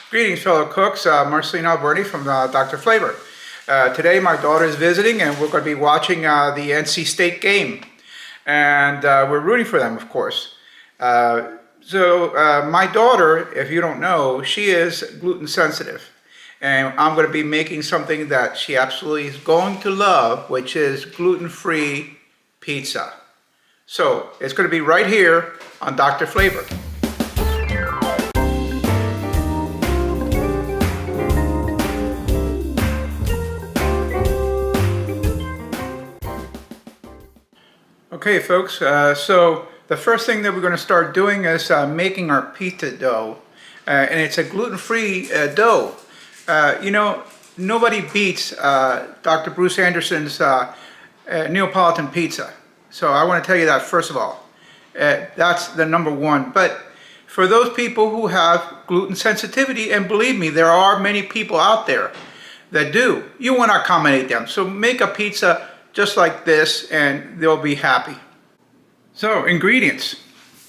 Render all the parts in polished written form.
Greetings, fellow cooks. Marcelino Alberti from Dr. Flavor. Today my daughter is visiting and we're going to be watching the NC State game. And we're rooting for them, of course. My daughter, if you don't know, she is gluten sensitive. And I'm going to be making something that she absolutely is going to love, which is gluten-free pizza. So it's going to be right here on Dr. Flavor. Okay folks, so the first thing that we're going to start doing is making our pizza dough. And it's a gluten-free dough. You know, nobody beats Dr. Bruce Anderson's Neapolitan pizza. So I want to tell you that first of all. That's the number one. But for those people who have gluten sensitivity, and believe me, there are many people out there that do, you want to accommodate them. So make a pizza just like this and they'll be happy. So ingredients,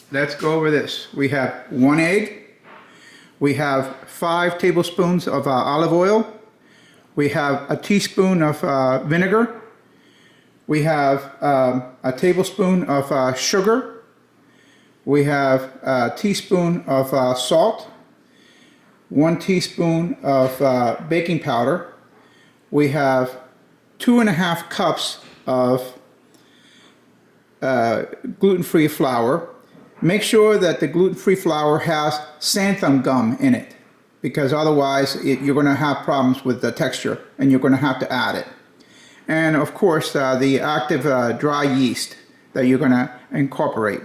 let's go over this. We have 1 egg, we have 5 tablespoons of olive oil, we have a teaspoon of vinegar, we have a tablespoon of sugar, we have a teaspoon of salt, 1 teaspoon of baking powder, we have 2.5 cups of gluten-free flour. Make sure that the gluten-free flour has xantham gum in it, because otherwise you're going to have problems with the texture and you're going to have to add it. And of course the active dry yeast that you're going to incorporate.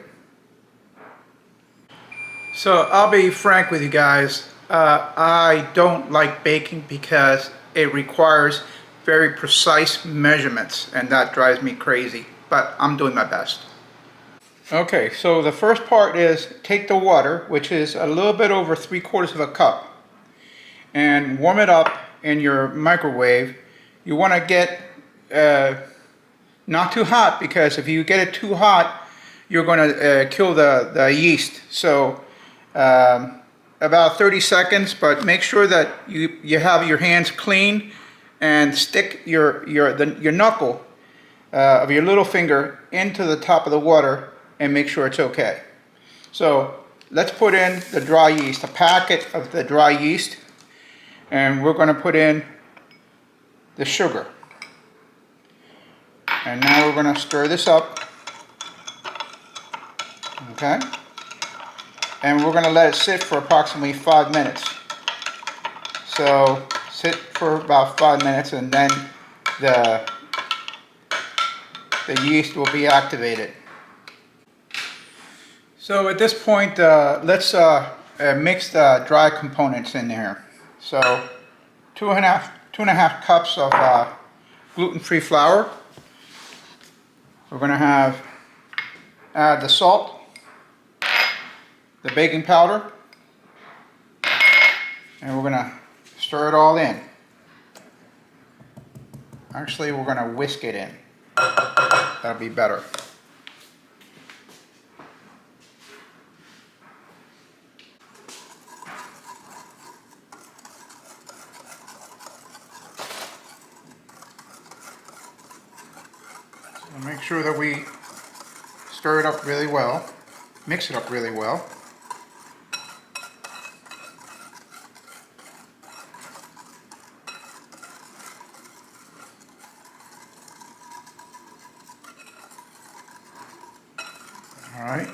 So I'll be frank with you guys, I don't like baking because it requires very precise measurements, and that drives me crazy, but I'm doing my best. Okay, so the first part is take the water, which is a little bit over 3/4 of a cup, and warm it up in your microwave. You want to get not too hot, because if you get it too hot, you're going to kill the yeast. So about 30 seconds, but make sure that you have your hands clean and stick your knuckle of your little finger into the top of the water and make sure it's okay. So let's put in the dry yeast, a packet of the dry yeast, and we're going to put in the sugar. And now we're going to stir this up, okay? And we're going to let it sit for approximately 5 minutes. So sit for about 5 minutes and then the yeast will be activated. So at this point let's mix the dry components in here. So 2.5 cups of gluten-free flour. We're going to add the salt, the baking powder, and we're going to stir it all in. Actually, we're going to whisk it in. That'll be better. So make sure that we stir it up really well, mix it up really well. Alright,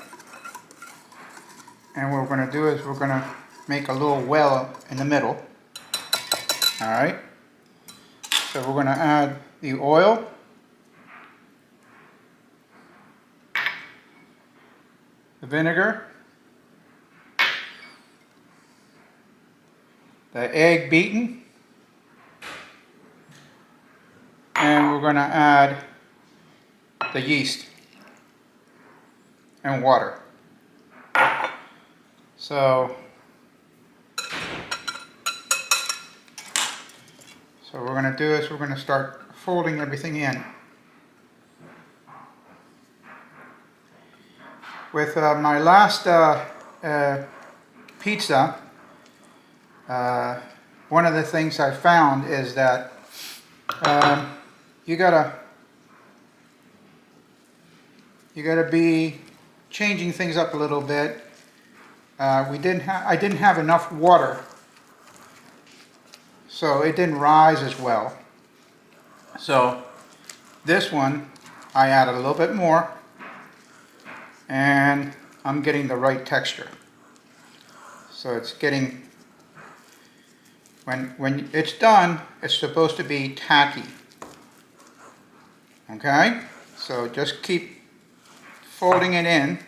and what we're going to do is we're going to make a little well in the middle. Alright, so we're going to add the oil, the vinegar, the egg beaten, and we're going to add the yeast and water. So what we're going to do is we're going to start folding everything in. With my last pizza, one of the things I found is that you gotta be changing things up a little bit. I didn't have enough water, so it didn't rise as well. So this one I added a little bit more, and I'm getting the right texture. So it's getting, when it's done, it's supposed to be tacky. Okay? So just keep folding it in.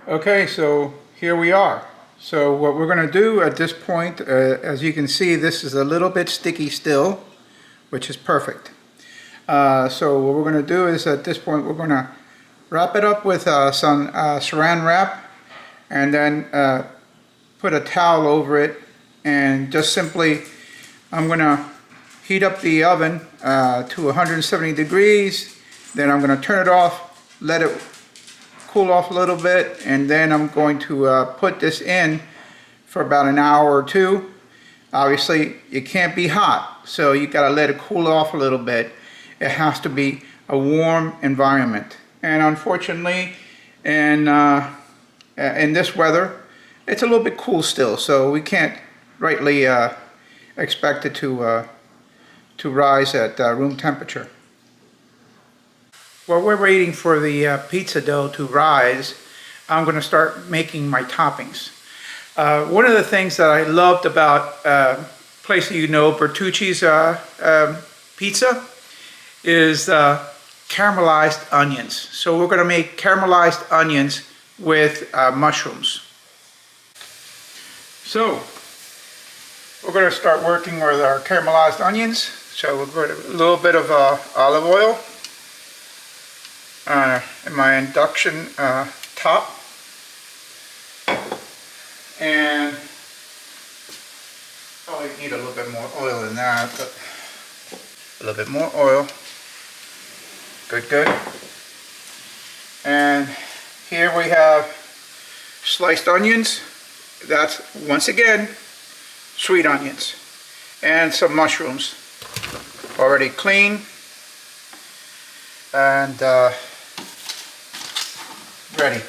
Okay, so here we are. So what we're going to do at this point, as you can see, this is a little bit sticky still, which is perfect. So what we're going to do is at this point we're going to wrap it up with some saran wrap, and then put a towel over it, and just simply I'm going to heat up the oven to 170 degrees. Then I'm going to turn it off, let it cool off a little bit, and then I'm going to put this in for about an hour or two. Obviously it can't be hot, so you got to let it cool off a little bit. It has to be a warm environment, and unfortunately in this weather it's a little bit cool still, so we can't rightly expect it to rise at room temperature. While we're waiting for the pizza dough to rise, I'm going to start making my toppings. One of the things that I loved about place that you know, Bertucci's pizza, is caramelized onions. So we're going to make caramelized onions with mushrooms. So we're going to start working with our caramelized onions. So we'll put a little bit of olive oil in my induction top, and probably need a little bit more oil than that, but a little bit more oil. Good. And here we have sliced onions. That's, once again, sweet onions, and some mushrooms, already clean and ready.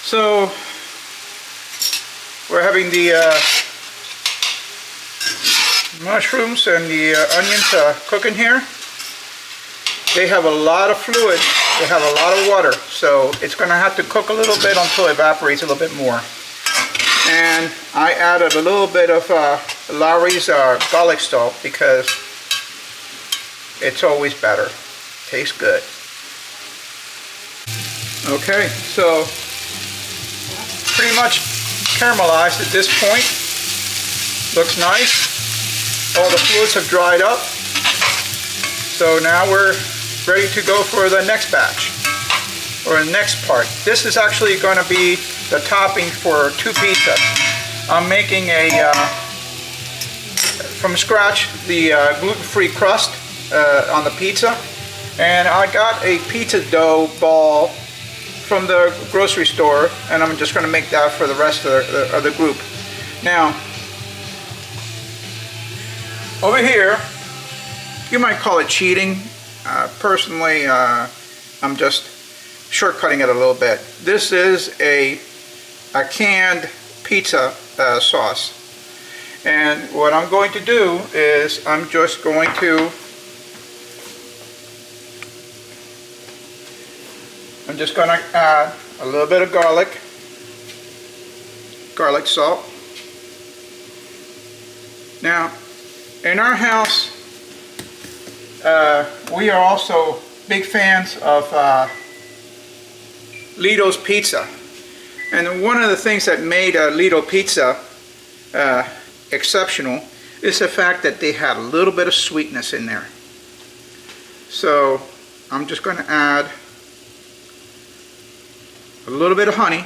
So we're having the mushrooms and the onions cooking here. They have a lot of fluid, they have a lot of water, so it's going to have to cook a little bit until it evaporates a little bit more. And I added a little bit of Lawry's garlic salt because it's always better. Tastes good. Okay, so pretty much caramelized at this point. Looks nice. All the fluids have dried up. So now we're ready to go for the next batch, or the next part. This is actually going to be the topping for 2 pizzas. I'm making from scratch the gluten-free crust on the pizza, and I got a pizza dough ball from the grocery store, and I'm just going to make that for the rest of the group. Now, over here, you might call it cheating. Personally, I'm just shortcutting it a little bit. This is a canned pizza sauce, and what I'm going to do is I'm just going to add a little bit of garlic salt. Now, in our house, we are also big fans of Lido's Pizza. And one of the things that made Lido Pizza exceptional is the fact that they had a little bit of sweetness in there. So I'm just going to add a little bit of honey.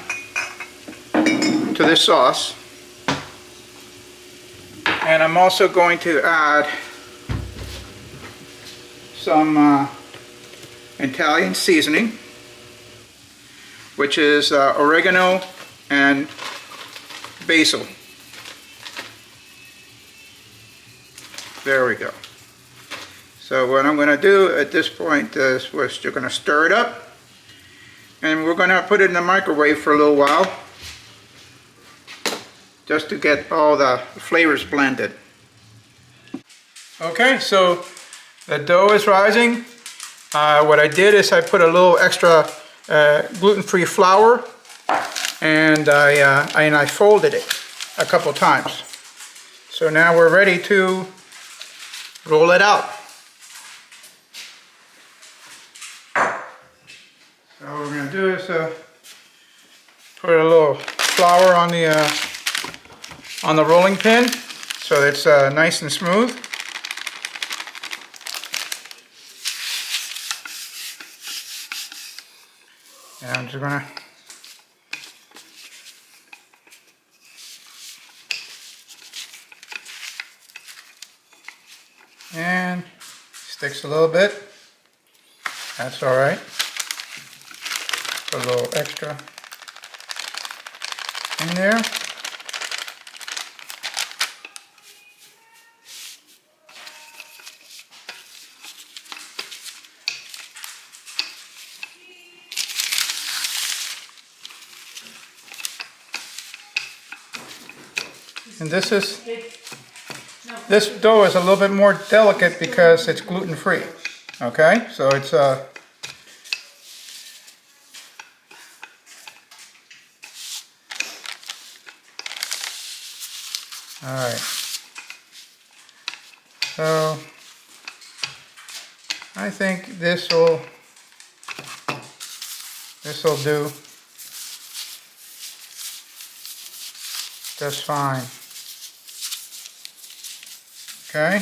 to this sauce. And I'm also going to add some Italian seasoning, which is oregano and basil. There we go. So what I'm going to do at this point is we're still going to stir it up, and we're going to put it in the microwave for a little while just to get all the flavors blended. Okay, so the dough is rising. What I did is I put a little extra gluten-free flour, and I folded it a couple times. So now we're ready to roll it out. So what we're going to do is put a little flour on the rolling pin so it's nice and smooth. And I'm just going to and sticks a little bit. That's all right. Put a little extra in there. And this dough is a little bit more delicate because it's gluten-free. Okay, so it's all right. So I think this will do just fine. Okay.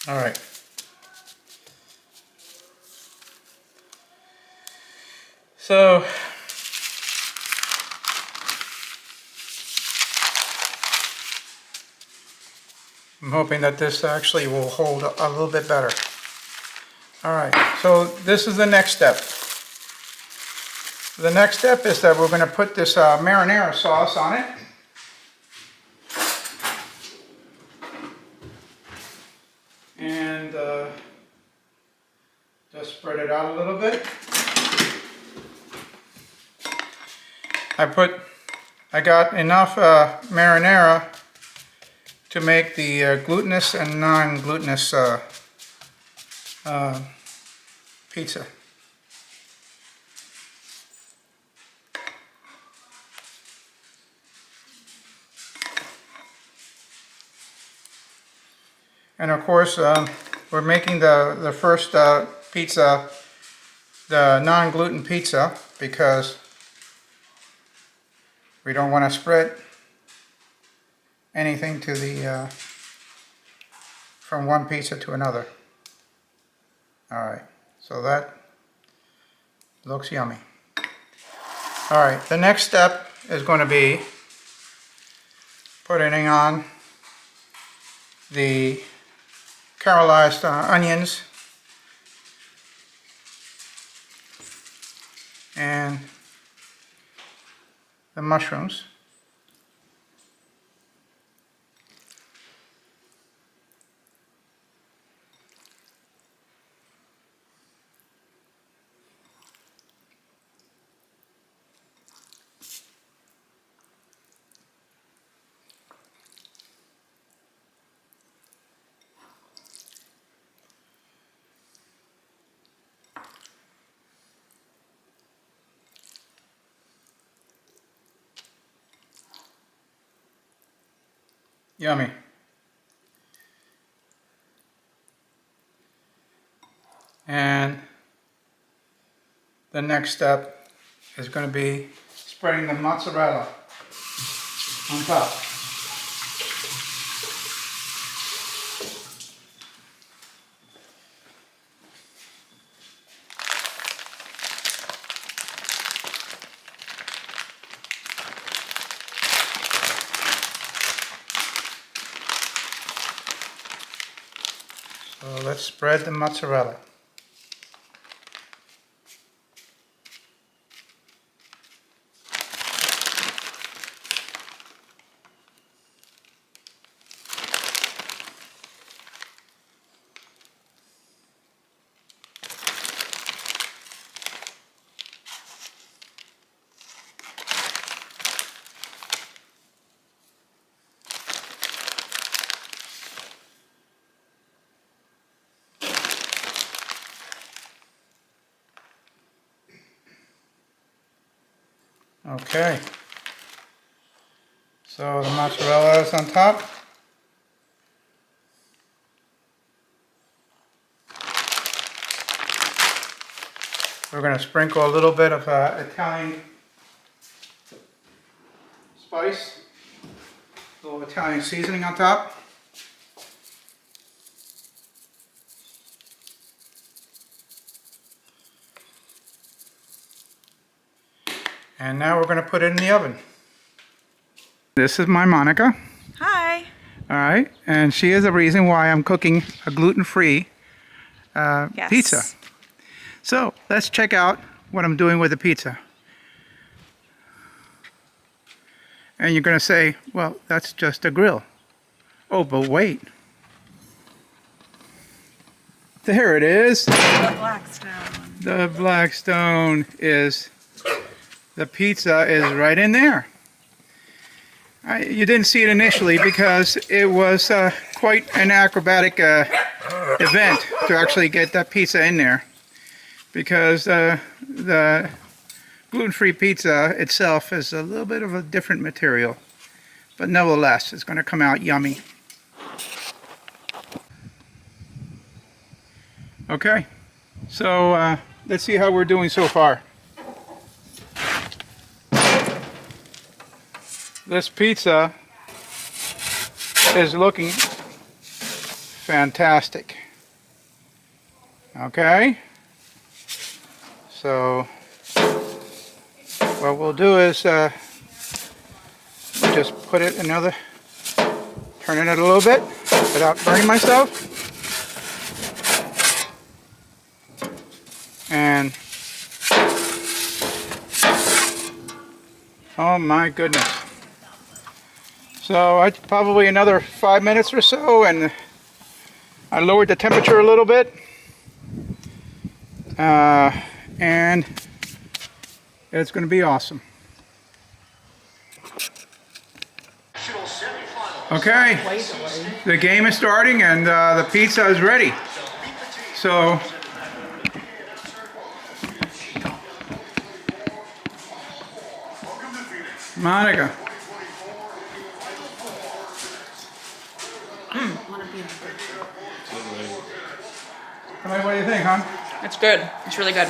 All right. So I'm hoping that this actually will hold a little bit better. All right, so this is the next step. The next step is that we're going to put this marinara sauce on it. And just spread it out a little bit. I got enough marinara to make the glutinous and non-glutinous pizza. And of course, we're making the first pizza, the non-gluten pizza, because we don't want to spread anything to the from one pizza to another. All right, so that looks yummy. All right, the next step is going to be putting on the caramelized onions and the mushrooms. Yummy. And the next step is going to be spreading the mozzarella on top. So let's spread the mozzarella. Okay, so the mozzarella is on top. We're going to sprinkle a little bit of Italian spice, a little Italian seasoning on top. And now we're going to put it in the oven. This is my Monica. Hi. All right, and she is the reason why I'm cooking a gluten-free Yes. pizza. So let's check out what I'm doing with the pizza. And you're going to say, well, that's just a grill. Oh, but wait. There it is. The Blackstone. The Blackstone is, the pizza is right in there. You didn't see it initially because it was quite an acrobatic event to actually get that pizza in there. Because the gluten-free pizza itself is a little bit of a different material. But nevertheless, it's going to come out yummy. Okay, so let's see how we're doing so far. This pizza is looking fantastic. Okay, so what we'll do is we'll just put it another, turn it a little bit without burning myself. And oh my goodness. So probably another 5 minutes or so, and I lowered the temperature a little bit. And it's going to be awesome. Okay, the game is starting and the pizza is ready. So Monica. What do you think, hon? It's good. It's really good.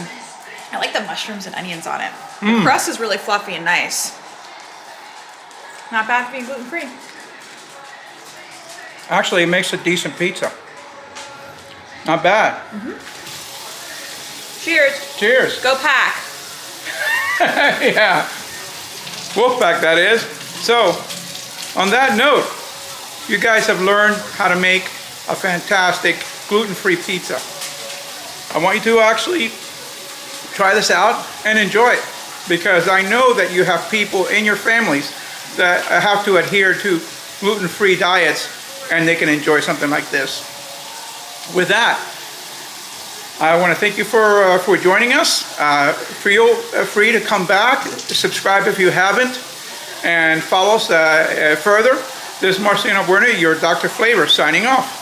I like the mushrooms and onions on it. The crust is really fluffy and nice. Not bad for being gluten-free. Actually, it makes a decent pizza. Not bad. Cheers. Cheers. Go pack. Yeah. Wolfpack, that is. So, on that note, you guys have learned how to make a fantastic gluten-free pizza. I want you to actually try this out and enjoy it, because I know that you have people in your families that have to adhere to gluten-free diets, and they can enjoy something like this. With that, I want to thank you for joining us. Feel free to come back, subscribe if you haven't, and follow us further. This is Marciano Buena, your Dr. Flavor, signing off.